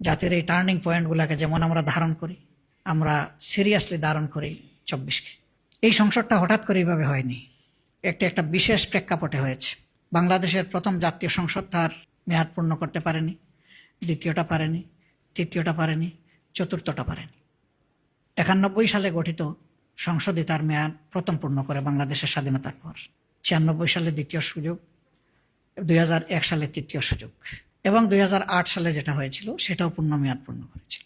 জাতির এই টার্নিং পয়েন্টগুলোকে যেমন আমরা ধারণ করি, আমরা সিরিয়াসলি ধারণ করি 24কে। এই সংসদটা হঠাৎ করে এইভাবে হয়নি, একটা বিশেষ প্রেক্ষাপটে হয়েছে। বাংলাদেশের প্রথম জাতীয় সংসদ তার মেয়াদ পূর্ণ করতে পারেনি, দ্বিতীয়টা পারেনি, তৃতীয়টা পারেনি, চতুর্থটা পারেনি। 91 সালে গঠিত সংসদই তার মেয়াদ প্রথম পূর্ণ করে বাংলাদেশের স্বাধীনতার পর। 96 সালে দ্বিতীয় সুযোগ, 2001 সালে তৃতীয় সুযোগ এবং 2008 সালে যেটা হয়েছিল সেটাও পূর্ণ মেয়াদ পূর্ণ করেছিল।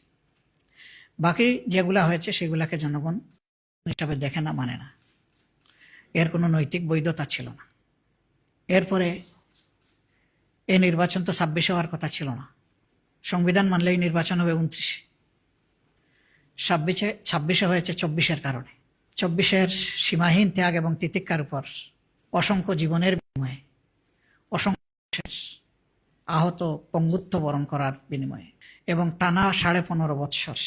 বাকি যেগুলা হয়েছে সেগুলাকে জনগণ হিসাবে দেখে না, মানে না, এর কোনো নৈতিক বৈধতা ছিল না। এরপরে এই নির্বাচন তো 26 হওয়ার কথা ছিল না। সংবিধান মানলে এই নির্বাচন হবে 29-এ, 26-এ হয়েছে 24-এর কারণে। 24-এর সীমাহীন ত্যাগ এবং তিতিক্ষার উপর অসংখ্য জীবনের বিনিময়ে, অসংখ্য আহত পঙ্গুত্ব বরণ করার বিনিময়ে এবং টানা 15.5 বৎসর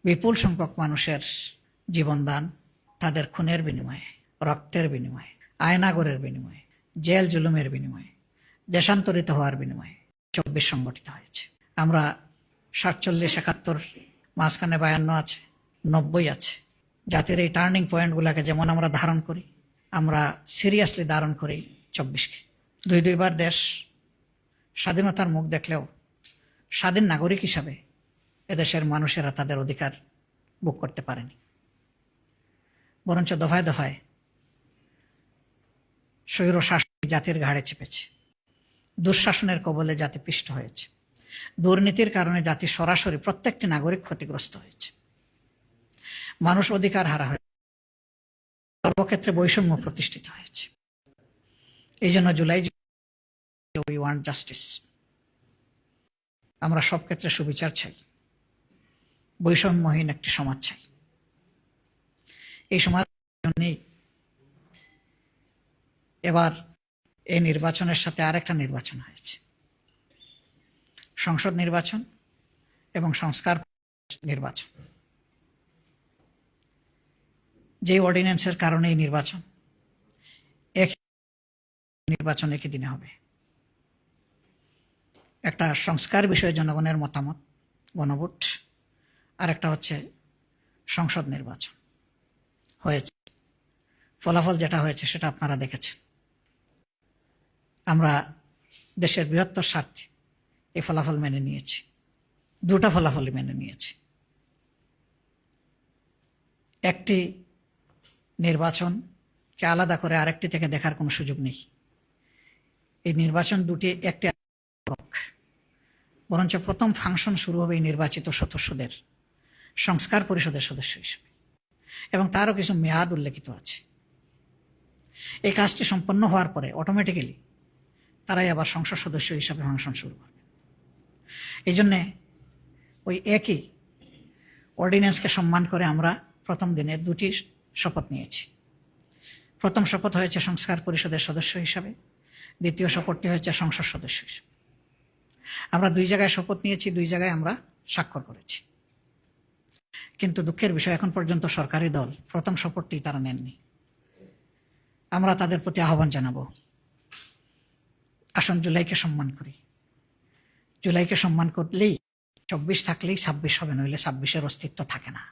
বিপুল সংখ্যক মানুষের জীবনদান, তাদের খুনের বিনিময়ে, রক্তের বিনিময়ে, আয়নাগরের বিনিময়ে, জেল জুলুমের বিনিময়ে, দেশান্তরিত হওয়ার বিনিময়ে 24 সংগঠিত হয়েছে। আমরা 47, 71, মাঝখানে 52 আছে, 90 আছে। জাতির এই টার্নিং পয়েন্টগুলোকে যেমন আমরা ধারণ করি, আমরা সিরিয়াসলি ধারণ করি 24কে। দুইবার দেশ স্বাধীনতার মুখ দেখলেও স্বাধীন নাগরিক হিসাবে এদেশের মানুষেরা তাদের অধিকার ভোগ করতে পারেনি, বরঞ্চ দফায় দফায় স্বৈর শাসন জাতির ঘাড়ে চেপেছে। দুঃশাসনের কবলে জাতি পিষ্ট হয়েছে। দুর্নীতির কারণে জাতি সরাসরি প্রত্যেকটি নাগরিক ক্ষতিগ্রস্ত হয়েছে। মানুষ অধিকার হারা হয়েছে, সর্বক্ষেত্রে বৈষম্য প্রতিষ্ঠিত হয়েছে। এই জন্য জুলাই উই ওয়ান্ট জাস্টিস, আমরা সব ক্ষেত্রে সুবিচার চাই, বৈষম্যহীন একটি সমাজ চাই। এই সমাজ জন্যই এবার এই নির্বাচনের সাথে আরেকটা নির্বাচন হয়েছে, সংসদ নির্বাচন এবং সংস্কার নির্বাচন। যে অর্ডিন্যান্সের কারণে এই নির্বাচন, একই দিনে হবে। একটা সংস্কার বিষয়ে জনগণের মতামত, গণভোট, আর একটা হচ্ছে সংসদ নির্বাচন হয়েছে। ফলাফল যেটা হয়েছে সেটা আপনারা দেখেছেন। আমরা দেশের বৃহত্তর স্বার্থে এই ফলাফল মেনে নিয়েছি, দুটা ফলাফলই মেনে নিয়েছি। একটি নির্বাচনকে আলাদা করে আরেকটি থেকে দেখার কোনো সুযোগ নেই। এই নির্বাচন দুটি একটি, বরঞ্চ প্রথম ফাংশন শুরু হবে এই নির্বাচিত সদস্যদের সংস্কার পরিষদের সদস্য হিসেবে, এবং তারও কিছু মেয়াদ উল্লেখিত আছে। এই কাজটি সম্পন্ন হওয়ার পরে অটোমেটিক্যালি তারাই আবার সংসদ সদস্য হিসাবে ফাংশন শুরু করবে। এই জন্যে ওই একই অর্ডিন্যান্সকে সম্মান করে আমরা প্রথম দিনে দুটি শপথ নিয়েছি। প্রথম শপথ হয়েছে সংস্কার পরিষদের সদস্য হিসাবে, দ্বিতীয় শপথটি হয়েছে সংসদ সদস্য হিসাবে। আমরা দুই জায়গায় শপথ নিয়েছি, দুই জায়গায় আমরা স্বাক্ষর করেছি। কিন্তু দুঃখের বিষয়, এখন পর্যন্ত সরকারি দল প্রথম শপথটি তারা নেননি। আমরা তাদের প্রতি আহ্বান জানাবো, আসুন জুলাইকে সম্মান করি। জুলাইকে সম্মান করলেই 24 থাকলেই 26 হবে, নইলে 26-এর অস্তিত্ব থাকে না।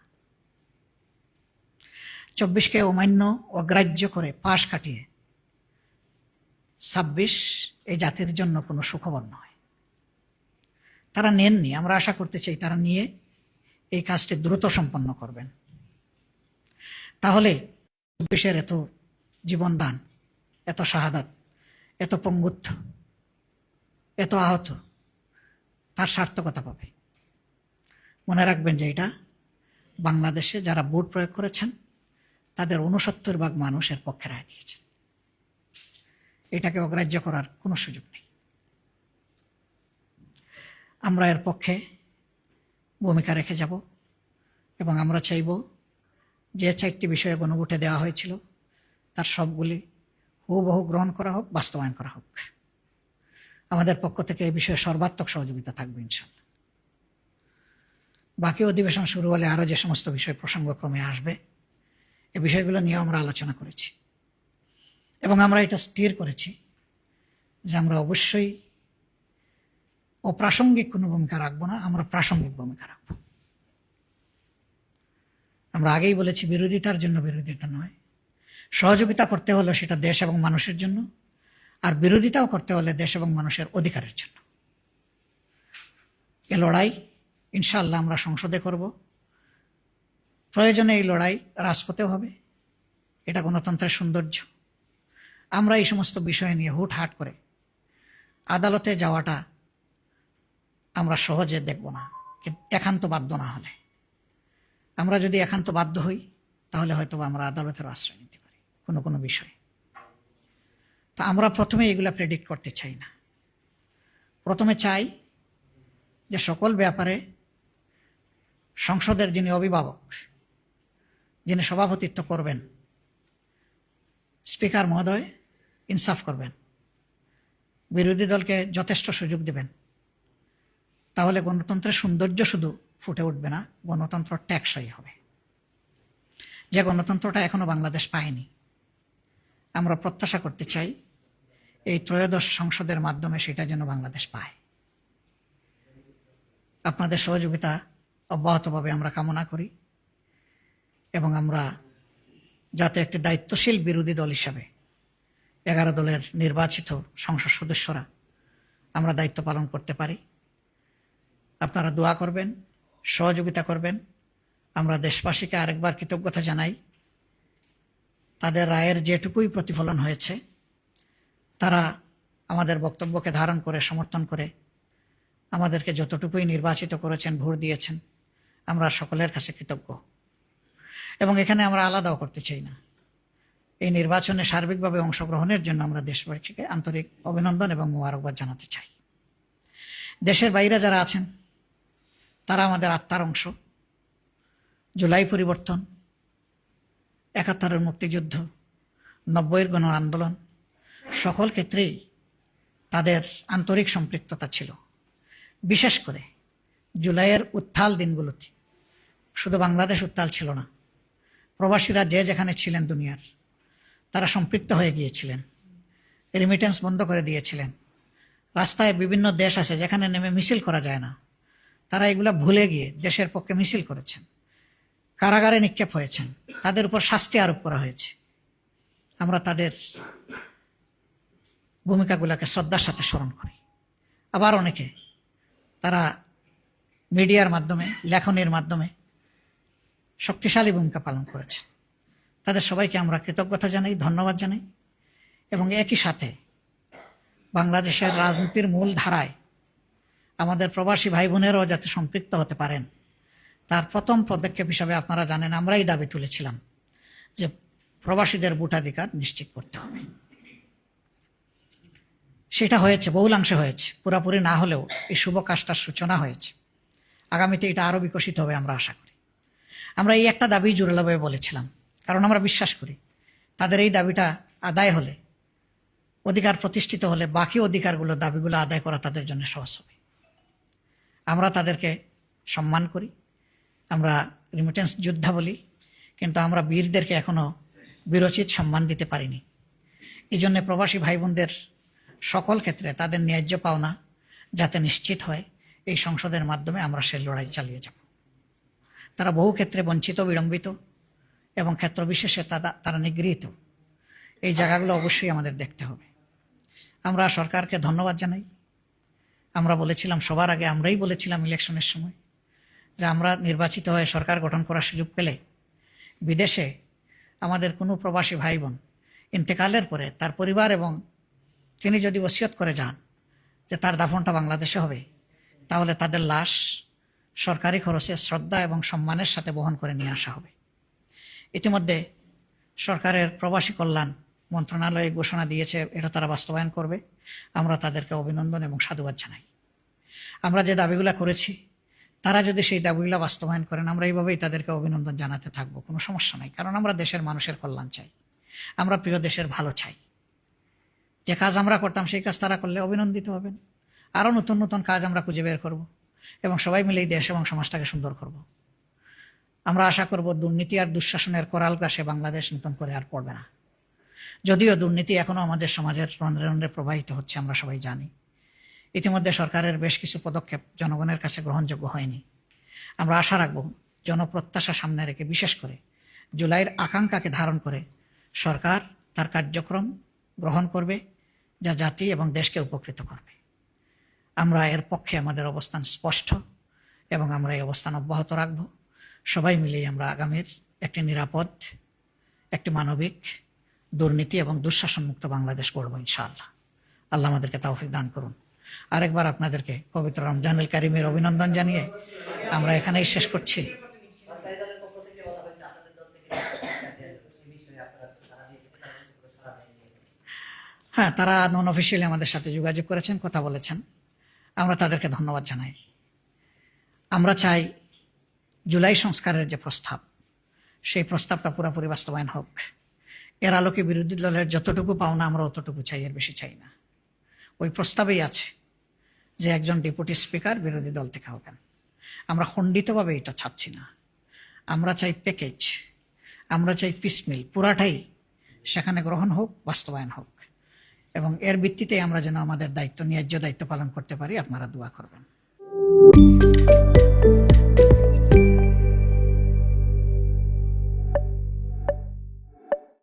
24কে অমান্য, অগ্রাহ্য করে পাশ কাটিয়ে 26 এই জাতির জন্য কোনো সুখবর নয়। তারা নেননি, আমরা আশা করতে চাই তারা নিয়ে এই কাজটি দ্রুত সম্পন্ন করবেন। তাহলে 24-এর এত জীবনদান, এত শাহাদাত, এত পঙ্গুত্ব, এত আহত, তার সার্থকতা পাবে। মনে রাখবেন যে এটা বাংলাদেশে যারা ভোট প্রয়োগ করেছেন তাদের 69% মানুষের পক্ষে রায় দিয়েছে। এটাকে অগ্রাহ্য করার কোনো সুযোগ নেই। আমরা এর পক্ষে ভূমিকা রেখে যাব এবং আমরা চাইব যে 4টি বিষয়ে গণভোটে দেওয়া হয়েছিল তার সবগুলি হুবহু গ্রহণ করা হোক, বাস্তবায়ন করা হোক। আমাদের পক্ষ থেকে এই বিষয়ে সর্বাত্মক সহযোগিতা থাকবে ইনশাল্লাহ। বাকি অধিবেশন শুরু হলে আরও যে সমস্ত বিষয় প্রসঙ্গক্রমে আসবে, এই বিষয়গুলো নিয়ে আমরা আলোচনা করেছি এবং আমরা এটা স্থির করেছি যে আমরা অবশ্যই অপ্রাসঙ্গিক কোনো ভূমিকা রাখবো না, আমরা প্রাসঙ্গিক ভূমিকা রাখবো। আমরা আগেই বলেছি, বিরোধিতার জন্য বিরোধিতা নয়, সহযোগিতা করতে হলে সেটা দেশ এবং মানুষের জন্য, আর বিরোধিতাও করতে হলে দেশ এবং মানুষের অধিকারের জন্য। এ লড়াই ইনশাআল্লাহ আমরা সংসদে করব, প্রয়োজনে এই লড়াই রাজপথেও হবে। এটা গণতন্ত্রের সৌন্দর্য। আমরা এই সমস্ত বিষয় নিয়ে হুটহাট করে আদালতে যাওয়াটা আমরা সহজে দেখব না, কিন্তু একান্ত বাধ্য না হলে। আমরা যদি একান্ত বাধ্য হই তাহলে হয়তো আমরা আদালতের আশ্রয় নিতে পারি কোনো কোনো বিষয়ে। তা আমরা প্রথমে এগুলা প্রেডিক্ট করতে চাই না। প্রথমে চাই যে সকল ব্যাপারে সংসদের যিনি অভিভাবক, যিনি সভাপতিত্ব করবেন, স্পিকার মহোদয় ইনসাফ করবেন, বিরোধী দলকে যথেষ্ট সুযোগ দেবেন। তাহলে গণতন্ত্রের সৌন্দর্য শুধু ফুটে উঠবে না, গণতন্ত্র টেকসই হবে। যে গণতন্ত্রটা এখনো বাংলাদেশ পায়নি, আমরা প্রত্যাশা করতে চাই এই ত্রয়োদশ সংসদের মাধ্যমে সেটা যেন বাংলাদেশ পায়। আপনাদের সহযোগিতা অব্যাহতভাবে আমরা কামনা করি এবং আমরা যাতে একটি দায়িত্বশীল বিরোধী দল হিসাবে 11 দলের নির্বাচিত সংসদ সদস্যরা আমরা দায়িত্ব পালন করতে পারি। আপনারা দোয়া করবেন, সহযোগিতা করবেন। আমরা দেশবাসীকে আরেকবার কৃতজ্ঞতা জানাই। তাদের রায়ের যেটুকুই প্রতিফলন হয়েছে, তারা আমাদের বক্তব্যকে ধারণ করে সমর্থন করে আমাদেরকে যতটুকুই নির্বাচিত করেছেন, ভোট দিয়েছেন, আমরা সকলের কাছে কৃতজ্ঞ। এবং এখানে আমরা আলাদাও করতে চাই না। এই নির্বাচনে সার্বিকভাবে অংশগ্রহণের জন্য আমরা দেশবাসীকে আন্তরিক অভিনন্দন এবং মোবারকবাদ জানাতে চাই। দেশের বাইরে যারা আছেন তারা আমাদের আত্মার অংশ। জুলাই পরিবর্তন, 71-এর মুক্তিযুদ্ধ, 90-এর গণ আন্দোলন, সকল ক্ষেত্রেই তাদের আন্তরিক সম্পৃক্ততা ছিল। বিশেষ করে জুলাইয়ের উত্তাল দিনগুলোতে শুধু বাংলাদেশ উত্তাল ছিল না, প্রবাসীরা যে যেখানে ছিলেন দুনিয়ার, তারা সম্পৃক্ত হয়ে গিয়েছিলেন, রেমিটেন্স বন্ধ করে দিয়েছিলেন। রাস্তায় বিভিন্ন দেশ আছে যেখানে নেমে মিছিল করা যায় না, তারা এগুলা ভুলে গিয়ে দেশের পক্ষে মিছিল করেছেন, কারাগারে নিক্ষেপ হয়েছেন, তাদের উপর শাস্তি আরোপ করা হয়েছে। আমরা তাদের ভূমিকাগুলোকে শ্রদ্ধার সাথে স্মরণ করি। আবার অনেকে তারা মিডিয়ার মাধ্যমে, লেখনের মাধ্যমে শক্তিশালী ভূমিকা পালন করেছে। তাদের সবাইকে আমরা কৃতজ্ঞতা জানাই, ধন্যবাদ জানাই। এবং একই সাথে বাংলাদেশের রাজনীতির মূল ধারায় আমাদের প্রবাসী ভাই বোনেরাও যাতে সম্পৃক্ত হতে পারেন, তার প্রথম পদক্ষেপ হিসাবে আপনারা জানেন আমরাই দাবি তুলেছিলাম যে প্রবাসীদের ভোটাধিকার নিশ্চিত করতে হবে। সেটা হয়েছে, বহুলাংশে হয়েছে, পুরাপুরি না হলেও এই শুভ কাজটার সূচনা হয়েছে। আগামীতে এটা আরও বিকশিত হবে আমরা আশা করি। আমরা এই একটা দাবি জোরালোভাবে বলেছিলাম, কারণ আমরা বিশ্বাস করি তাদের এই দাবিটা আদায় হলে, অধিকার প্রতিষ্ঠিত হলে, বাকি অধিকারগুলো, দাবিগুলো আদায় করা তাদের জন্য সহজ হবে। আমরা তাদেরকে সম্মান করি, আমরা রিমিটেন্স যোদ্ধা বলি, কিন্তু আমরা বীরদেরকে এখনও বীরোচিত সম্মান দিতে পারিনি। এই জন্য প্রবাসী ভাই বোনদের সকল ক্ষেত্রে তাদের ন্যায্য পাওনা যাতে নিশ্চিত হয়, এই সংসদের মাধ্যমে আমরা সে লড়াই চালিয়ে যাব। তারা বহু ক্ষেত্রে বঞ্চিত, বিড়ম্বিত এবং ক্ষেত্র বিশেষে তারা নিগৃহীত। এই জায়গাগুলো অবশ্যই আমাদের দেখতে হবে। আমরা সরকারকে ধন্যবাদ জানাই। আমরা বলেছিলাম, সবার আগে আমরাই বলেছিলাম ইলেকশনের সময়, যে আমরা নির্বাচিত হয়ে সরকার গঠন করার সুযোগ পেলে বিদেশে আমাদের কোনো প্রবাসী ভাই বোন ইন্তেকালের পরে তার পরিবার এবং তিনি যদি ওসিয়ত করে যান যে তার দাফনটা বাংলাদেশে হবে, তাহলে তাদের লাশ সরকারি খরচে শ্রদ্ধা এবং সম্মানের সাথে বহন করে নিয়ে আসা হবে। ইতিমধ্যে সরকারের প্রবাসী কল্যাণ মন্ত্রণালয় ঘোষণা দিয়েছে, এটা তারা বাস্তবায়ন করবে। আমরা তাদেরকে অভিনন্দন এবং সাধুবাদ জানাই। আমরা যে দাবিগুলো করেছি, তারা যদি সেই দাবিগুলো বাস্তবায়ন করেন, আমরা এইভাবেই তাদেরকে অভিনন্দন জানাতে থাকবো, কোনো সমস্যা নাই। কারণ আমরা দেশের মানুষের কল্যাণ চাই, আমরা প্রিয় দেশের ভালো চাই। যে কাজ আমরা করতাম সেই কাজ তারা করলে অভিনন্দিত হবেন। আরও নতুন নতুন কাজ আমরা খুঁজে বের করব এবং সবাই মিলে এই দেশ এবং সমাজটাকে সুন্দর করব। আমরা আশা করব দুর্নীতি আর দুঃশাসনের করাল গ্রাসে বাংলাদেশ নতুন করে আর পড়বে না। যদিও দুর্নীতি এখনও আমাদের সমাজের রন্ধ্রে রন্ধ্রে প্রবাহিত হচ্ছে, আমরা সবাই জানি, ইতিমধ্যে সরকারের বেশ কিছু পদক্ষেপ জনগণের কাছে গ্রহণযোগ্য হয়নি। আমরা আশা রাখব জনপ্রত্যাশা সামনে রেখে, বিশেষ করে জুলাইয়ের আকাঙ্ক্ষাকে ধারণ করে সরকার তার কার্যক্রম গ্রহণ করবে যা জাতি এবং দেশকে উপকৃত করবে। আমরা এর পক্ষে আমাদের অবস্থান স্পষ্ট এবং আমরা এই অবস্থান অব্যাহত রাখব। সবাই মিলেই আমরা আগামীর একটি নিরাপদ, একটি মানবিক, দুর্নীতি এবং দুঃশাসনমুক্ত বাংলাদেশ গড়ব ইনশাআল্লাহ। আল্লাহ আমাদেরকে তৌফিক দান করুন। আরেকবার আপনাদেরকে পবিত্র রমজানুল কারীমের অভিনন্দন জানিয়ে আমরা এখানেই শেষ করছি। হ্যাঁ, তারা নন অফিসিয়ালি আমাদের সাথে যোগাযোগ করেছেন, কথা বলেছেন, আমরা তাদেরকে ধন্যবাদ জানাই। আমরা চাই জুলাই সংস্কারের যে প্রস্তাব, সেই প্রস্তাবটা পুরোপুরি বাস্তবায়ন হোক। এর আলোকে বিরোধী দলের যতটুকু পাওনা আমরা অতটুকু চাই, এর বেশি চাই না। ওই প্রস্তাবেই আছে যে একজন ডেপুটি স্পিকার বিরোধী দল থেকে হবেন। আমরা খণ্ডিতভাবে এটা চাচ্ছি না, আমরা চাই প্যাকেজ, আমরা চাই পিসমিল, পুরাটাই সেখানে গ্রহণ হোক, বাস্তবায়ন হোক, এবং এর ভিত্তিতে আমরা যেন আমাদের দায়িত্ব, ন্যায্য দায়িত্ব পালন করতে পারি। আপনারা দোয়া করবেন।